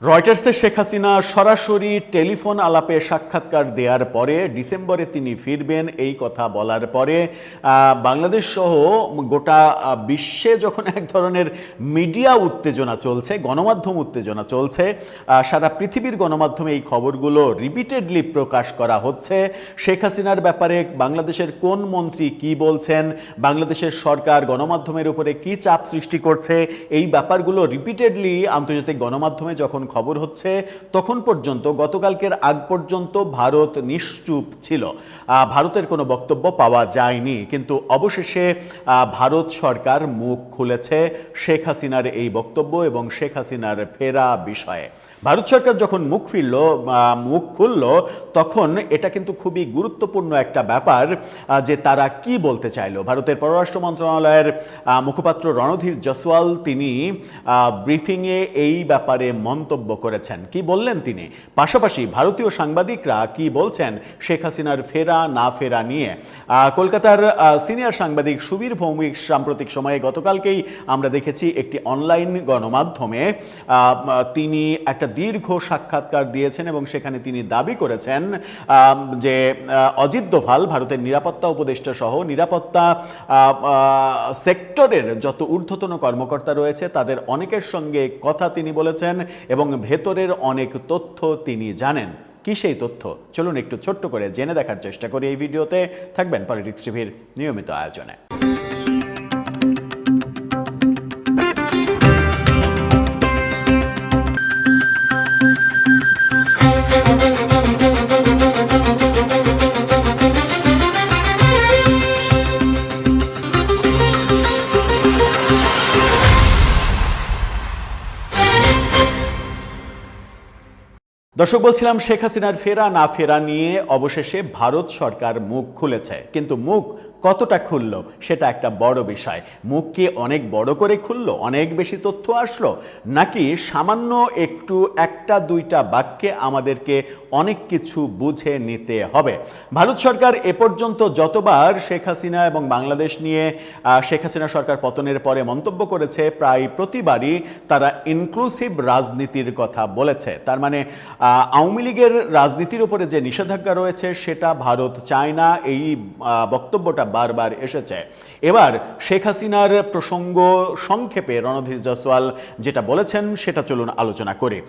রয়টার্সের শেখ হাসিনা সরাসরি টেলিফোন আলাপে সাক্ষাৎকার দেওয়ার পরে ডিসেম্বরে তিনি ফিরবেন এই কথা বলার পরে বাংলাদেশ সহ গোটা বিশ্বে যখন এক ধরনের মিডিয়া উত্তেজনা চলছে, গণমাধ্যম উত্তেজনা চলছে, সারা পৃথিবীর গণমাধ্যমে এই খবরগুলো রিপিটেডলি প্রকাশ করা হচ্ছে। শেখ হাসিনার ব্যাপারে বাংলাদেশের কোন মন্ত্রী কি বলছেন, বাংলাদেশের সরকার গণমাধ্যমের উপরে কি চাপ সৃষ্টি করছে, এই ব্যাপারগুলো রিপিটেডলি আন্তর্জাতিক গণমাধ্যমে যখন খবর হচ্ছে, তখন পর্যন্ত গতকালকের আগ পর্যন্ত ভারত নিশ্চুপ ছিল। ভারতের কোনো বক্তব্য পাওয়া যায়নি, কিন্তু অবশেষে ভারত সরকার মুখ খুলেছে শেখ হাসিনার এই বক্তব্য এবং শেখ হাসিনার ফেরা বিষয়ে। ভারত সরকার যখন মুখ খুলল তখন এটা কিন্তু খুবই গুরুত্বপূর্ণ একটা ব্যাপার যে তারা কি বলতে চাইলো। ভারতের পররাষ্ট্র মন্ত্রণালয়ের মুখপাত্র রণধীর জসওয়াল তিনি ব্রিফিংয়ে এই ব্যাপারে মন্তব্য করেছেন। কি বললেন তিনি, পাশাপাশি ভারতীয় সাংবাদিকরা কি বলছেন শেখ হাসিনার ফেরা না ফেরা নিয়ে। কলকাতার সিনিয়র সাংবাদিক সুবীর ভৌমিক সাম্প্রতিক সময়ে গতকালকেই আমরা দেখেছি একটি অনলাইন গণমাধ্যমে তিনি একটা দীর্ঘ সাক্ষাৎকার দিয়েছেন এবং সেখানে তিনি দাবি করেছেন যে অজিত দোভাল ভারতের নিরাপত্তা উপদেষ্টা সহ নিরাপত্তা সেক্টরের যত ঊর্ধ্বতন কর্মকর্তা রয়েছে তাদের অনেকের সঙ্গে কথা তিনি বলেছেন এবং ভেতরের অনেক তথ্য তিনি জানেন। কি সেই তথ্য, চলুন একটু ছোট্ট করে জেনে দেখার চেষ্টা করি এই ভিডিওতে। থাকবেন পলিটিক্স টিভির নিয়মিত আয়োজনে। দর্শক, বলছিলাম শেখ হাসিনার ফেরা না ফেরা নিয়ে অবশেষে ভারত সরকার মুখ খুলেছে, কিন্তু মুখ কতটা খুলল সেটা একটা বড় বিষয়। মুখ কি অনেক বড় করে খুলল, অনেক বেশি তথ্য আসলো, নাকি সামান্য একটু একটা দুইটা বাক্যে আমাদেরকে অনেক কিছু বুঝে নিতে হবে। ভারত সরকার এ পর্যন্ত যতবার শেখ হাসিনা এবং বাংলাদেশ নিয়ে শেখ হাসিনা সরকার পতনের পরে মন্তব্য করেছে, প্রায় প্রতিবারই তারা ইনক্লুসিভ রাজনীতির কথা বলেছে। তার মানে আওয়ামী লীগের রাজনীতির উপরে যে নিষেধাজ্ঞা রয়েছে সেটা ভারত চায় না, এই বক্তব্যটা বারবার এসেছে। এবার শেখ হাসিনার প্রসঙ্গ সংক্ষেপে রণধীর জসওয়াল যেটা বলেছেন সেটা চলুন আলোচনা করি।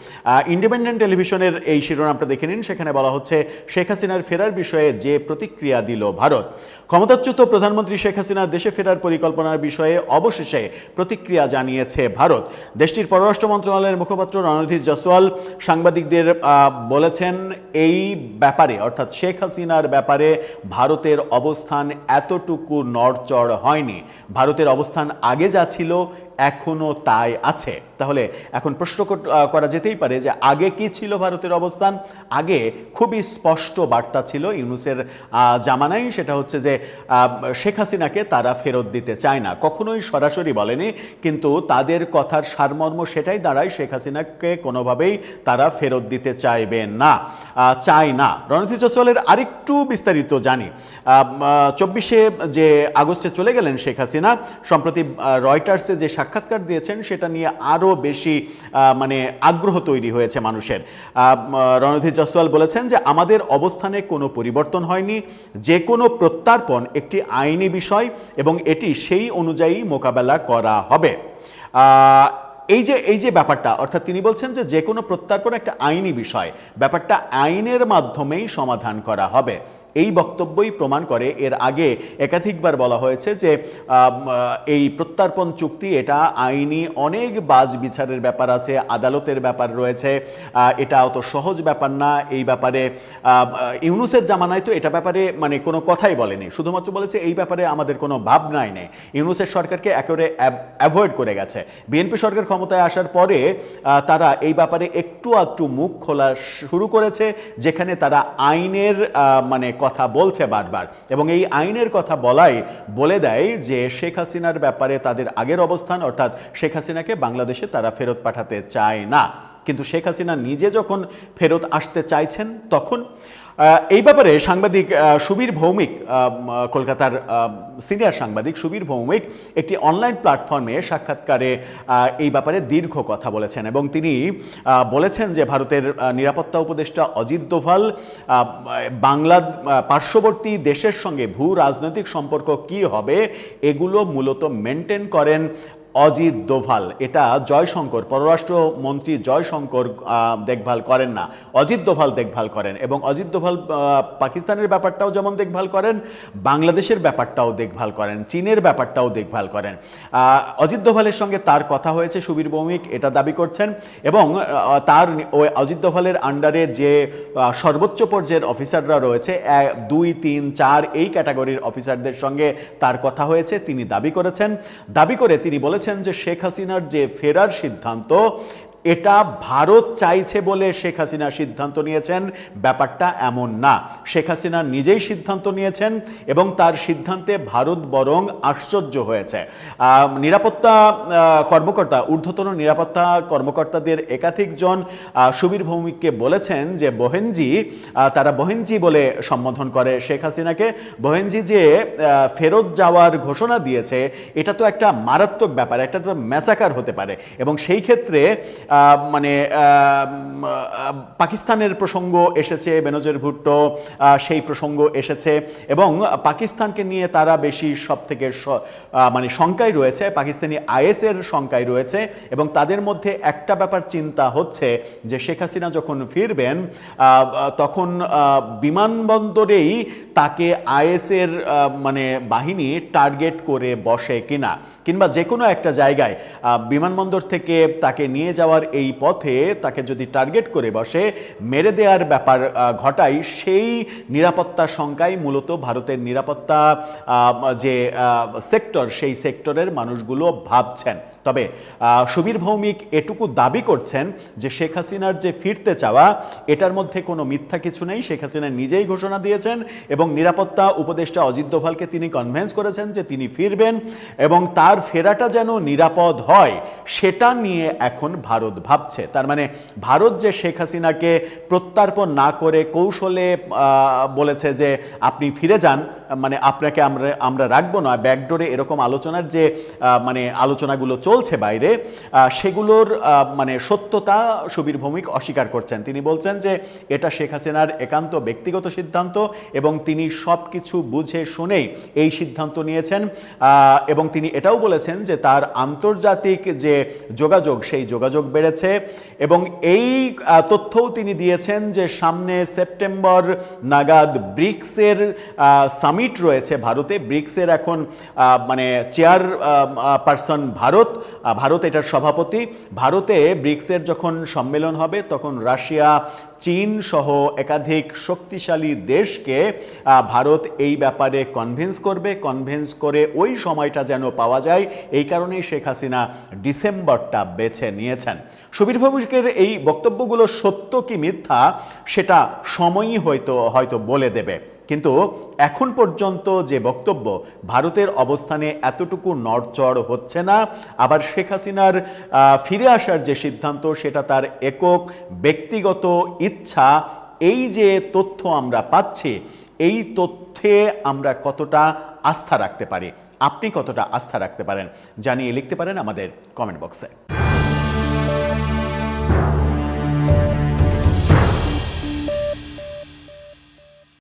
ইন্ডিপেন্ডেন্ট টেলিভিশনের এই শিরোনামটা দেখে নিন। সেখানে বলা হচ্ছে শেখ হাসিনার ফেরার বিষয়ে যে প্রতিক্রিয়া দিল ভারত। ক্ষমতাচ্যুত প্রধানমন্ত্রী শেখ হাসিনার দেশে ফেরার পরিকল্পনার বিষয়ে অবশেষে প্রতিক্রিয়া জানিয়েছে ভারত। দেশটির পররাষ্ট্র মন্ত্রণালয়ের মুখপাত্র রণধীর জসওয়াল সাংবাদিকদের বলেছেন এই ব্যাপারে, অর্থাৎ শেখ হাসিনার ব্যাপারে ভারতের অবস্থান এতটুকু নড়চড় হয়নি। ভারতের অবস্থান আগে যা ছিল এখনো তাই আছে। তাহলে এখন প্রশ্ন করা যেতেই পারে যে আগে কি ছিল ভারতের অবস্থান। আগে খুবই স্পষ্ট বার্তা ছিল ইউনূসের জামানায়, সেটা হচ্ছে যে শেখ হাসিনাকে তারা ফেরত দিতে চায় না। কখনোই সরাসরি বলেনি, কিন্তু তাদের কথার সারমর্ম সেটাই দাঁড়ায়, শেখ হাসিনাকে কোনোভাবেই তারা ফেরত দিতে চাইবেন না, চায় না। রণধীর জসওয়ালের আরেকটু বিস্তারিত জানি। 24শে যে আগস্টে চলে গেলেন শেখ হাসিনা, সম্প্রতি রয়টার্সে যে সাক্ষাৎকার দিয়েছেন সেটা নিয়ে আরও বেশি আগ্রহ তৈরি হয়েছে মানুষের। রণধীর জসওয়াল বলেছেন যে আমাদের অবস্থানে কোনো পরিবর্তন হয়নি, যে কোনো প্রত্যর্পণ একটি আইনি বিষয় এবং এটি সেই অনুযায়ী মোকাবেলা করা হবে। এই যে ব্যাপারটা, অর্থাৎ তিনি বলছেন যে যে কোনো প্রত্যর্পণ একটা আইনি বিষয়, ব্যাপারটা আইনের মাধ্যমেই সমাধান করা হবে। এই বক্তব্যই প্রমাণ করে এর আগে একাধিকবার বলা হয়েছে যে এই প্রত্যর্পণ চুক্তি এটা আইনি অনেক বাজ বিচারের ব্যাপার আছে, আদালতের ব্যাপার রয়েছে, এটা অত সহজ ব্যাপার না। এই ব্যাপারে ইউনূসের জামানায় তো এটা ব্যাপারে কোনো কথাই বলেনি, শুধুমাত্র বলেছে এই ব্যাপারে আমাদের কোনো ভাবনাই নেই। ইউনূসের সরকারকে একেবারে অ্যাভয়েড করে গেছে। বিএনপি সরকার ক্ষমতায় আসার পরে তারা এই ব্যাপারে একটু একটু মুখ খোলা শুরু করেছে, যেখানে তারা আইনের কথা বলছে বারবার, এবং এই আইনের কথা বলে দেয় যে শেখ হাসিনার ব্যাপারে তাদের আগের অবস্থান, অর্থাৎ শেখ হাসিনাকে বাংলাদেশে তারা ফেরত পাঠাতে চায় না। কিন্তু শেখ হাসিনা নিজে যখন ফেরত আসতে চাইছেন তখন এই ব্যাপারে সাংবাদিক সুবীর ভৌমিক, কলকাতার সিনিয়র সাংবাদিক সুবীর ভৌমিক একটি অনলাইন প্ল্যাটফর্মে সাক্ষাৎকারে এই ব্যাপারে দীর্ঘ কথা বলেছেন এবং তিনি বলেছেন যে ভারতের নিরাপত্তা উপদেষ্টা অজিত দোভাল বাংলা পার্শ্ববর্তী দেশের সঙ্গে ভূ রাজনৈতিক সম্পর্ক কি হবে এগুলো মূলত মেনটেন করেন অজিত দোভাল। এটা জয়শঙ্কর, পররাষ্ট্রমন্ত্রী জয়শঙ্কর দেখভাল করেন না, অজিত দোভাল দেখভাল করেন। এবং অজিত দোভাল পাকিস্তানের ব্যাপারটাও যেমন দেখভাল করেন, বাংলাদেশের ব্যাপারটাও দেখভাল করেন, চীনের ব্যাপারটাও দেখভাল করেন। অজিত দোভালের সঙ্গে তার কথা হয়েছে, সুবীর ভৌমিক এটা দাবি করছেন। এবং তার ওই অজিত দোভালের আন্ডারে যে সর্বোচ্চ পর্যায়ের অফিসাররা রয়েছে 2, 3, 4 এই ক্যাটাগরির অফিসারদের সঙ্গে তার কথা হয়েছে, তিনি দাবি করেছেন। দাবি করে তিনি বলেছেন যে শেখ হাসিনার যে ফেরার সিদ্ধান্ত এটা ভারত চাইছে বলে শেখ হাসিনা সিদ্ধান্ত নিয়েছেন, ব্যাপারটা এমন না। শেখ হাসিনা নিজেই সিদ্ধান্ত নিয়েছেন এবং তার সিদ্ধান্তে ভারত বরং আশ্চর্য হয়েছে। নিরাপত্তা কর্মকর্তা, ঊর্ধ্বতন নিরাপত্তা কর্মকর্তাদের একাধিকজন সুবীর ভৌমিককে বলেছেন যে বহেনজি, তারা বহেনজি বলে সম্বোধন করে শেখ হাসিনাকে। বহেনজি যে ফেরত যাওয়ার ঘোষণা দিয়েছে এটা তো একটা মারাত্মক ব্যাপার, একটা তো ম্যাসাকার হতে পারে। এবং সেই ক্ষেত্রে মানে পাকিস্তানের প্রসঙ্গ এসেছে, বেনজির ভুট্টো সেই প্রসঙ্গ এসেছে এবং পাকিস্তানকে নিয়ে তারা বেশি সব থেকে মানে শঙ্কায় রয়েছে, পাকিস্তানি আইএসের শঙ্কায় রয়েছে। এবং তাদের মধ্যে একটা ব্যাপার চিন্তা হচ্ছে যে শেখ হাসিনা যখন ফিরবেন তখন বিমানবন্দরেই তাকে আইএসের মানে বাহিনী টার্গেট করে বসে কিনা, কিংবা যে কোনো একটা জায়গায় বিমানবন্দর থেকে তাকে নিয়ে যাওয়ার এই পথে তাকে যদি টার্গেট করে বসে মেরে দেওয়ার ব্যাপার ঘটায়, সেই নিরাপত্তা শঙ্কায় মূলত ভারতের নিরাপত্তা যে সেক্টর সেই সেক্টরের মানুষগুলো ভাবছেন। তবে সুবীর ভৌমিক এটুকু দাবি করছেন যে শেখ হাসিনার যে ফিরতে চাওয়া এটার মধ্যে কোনো মিথ্যা কিছু নেই। শেখ হাসিনা নিজেই ঘোষণা দিয়েছেন এবং নিরাপত্তা উপদেষ্টা অজিত দোভালকে তিনি কনভিন্স করেছেন যে তিনি ফিরবেন এবং তার ফেরাটা যেন নিরাপদ হয় সেটা নিয়ে এখন ভারত ভাবছে। তার মানে ভারত যে শেখ হাসিনাকে প্রত্যর্পণ না করে কৌশলে বলেছে যে আপনি ফিরে যান, মানে আপনাকে আমরা রাখবো না, ব্যাকডোরে এরকম আলোচনার যে মানে আলোচনাগুলো চলছে বাইরে, সেগুলোর মানে সত্যতা সুবীর ভৌমিক অস্বীকার করছেন। তিনি বলছেন যে এটা শেখ হাসিনার একান্ত ব্যক্তিগত সিদ্ধান্ত এবং তিনি সব কিছু বুঝে শুনেই এই সিদ্ধান্ত নিয়েছেন। এবং তিনি এটাও বলেছেন যে তার আন্তর্জাতিক যে যোগাযোগ সেই যোগাযোগ বেড়েছে এবং এই তথ্যও তিনি দিয়েছেন যে সামনে সেপ্টেম্বর নাগাদ ব্রিক্সের সামিট রয়েছে ভারতে। ব্রিক্সের এখন মানে চেয়ার পারসন ভারত এটার সভাপতি। ভারতে ব্রিক্সের যখন সম্মেলন হবে তখন রাশিয়া, চীন সহ একাধিক শক্তিশালী দেশকে ভারত এই ব্যাপারে কনভিন্স করে ওই সময়টা যেন পাওয়া যায়, এই কারণেই শেখ হাসিনা ডিসেম্বরটা বেছে নিয়েছেন। সুবীর ভৌমিকের এই বক্তব্যগুলো সত্য কি মিথ্যা সেটা সময়ই হয়তো বলে দেবে, কিন্তু এখন পর্যন্ত যে বক্তব্য ভারতের অবস্থানে এতটুকু নড়চড় হচ্ছে না। আবার শেখ হাসিনার ফিরে আসার যে সিদ্ধান্ত সেটা তার একক ব্যক্তিগত ইচ্ছা। এই যে তথ্য আমরা পাচ্ছি এই তথ্যে আমরা কতটা আস্থা রাখতে পারি, আপনি কতটা আস্থা রাখতে পারেন জানিয়ে লিখতে পারেন আমাদের কমেন্ট বক্সে।